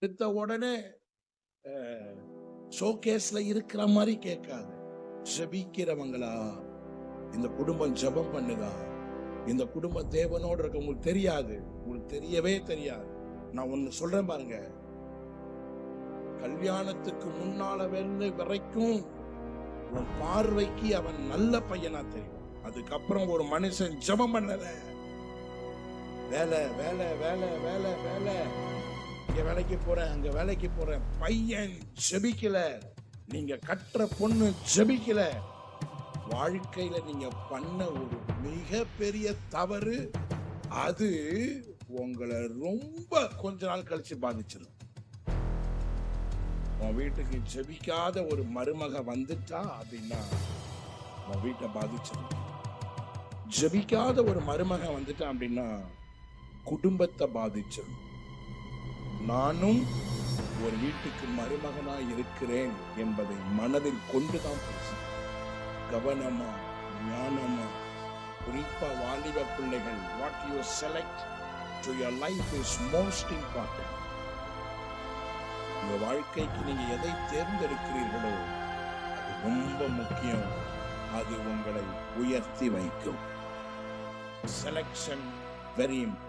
எடுத்த உடனே ஷோகேஸ்ல இருக்கிற மாதிரி கேட்காது. ஜெபிக்கிறவங்களா, இந்த குடும்பம் ஜெபம் பண்ணுதா, இந்த குடும்பம் தேவனோடு இருக்க உங்களுக்கு தெரியாது, உங்களுக்கு தெரியவே தெரியாது. நான் ஒண்ணு சொல்றேன் பாருங்க, கல்யாணத்துக்கு முன்னால வரைக்கும் உன் பார்வைக்கு அவன் நல்ல பையனா தெரியும். அதுக்கப்புறம் ஒரு மனுஷன் ஜெபம் பண்ணல, வேலை வேலை வேலை வேலை வேலை, இங்க வேலைக்கு போறேன் அங்க வேலைக்கு போறேன், பையன் ஜெபிக்கல, நீங்க கற்ற பொண்ணு ஜெபிக்கல, வாழ்க்கையில நீங்க பண்ண ஒரு மிகப்பெரிய தவறு. அது உங்களை ரொம்ப கொஞ்ச நாள் கழிச்சு பாதிச்சிடும். உன் வீட்டுக்கு ஜெபிக்காத ஒரு மருமக வந்துட்டா அப்படின்னா உன் வீட்டை பாதிச்சிடும். ஜெபிக்காத ஒரு மருமக வந்துட்டா அப்படின்னா குடும்பத்தை பாதிச்சிடும். நானும் ஒரு வீட்டுக்கு மருமகனா இருக்கிறேன் என்பதை மனதில் கொண்டுதான் பேசுகிறேன். கவனமா, ஞானமா, குறிப்பா வாலிப பிள்ளைகள், what you select to your life is most important. உங்க வாழ்க்கைக்கு நீங்க எதை தேர்ந்தெடுக்கிறீர்களோ அது ரொம்ப முக்கியம். அது உங்களை உயர்த்தி வைக்கும். Selection very important.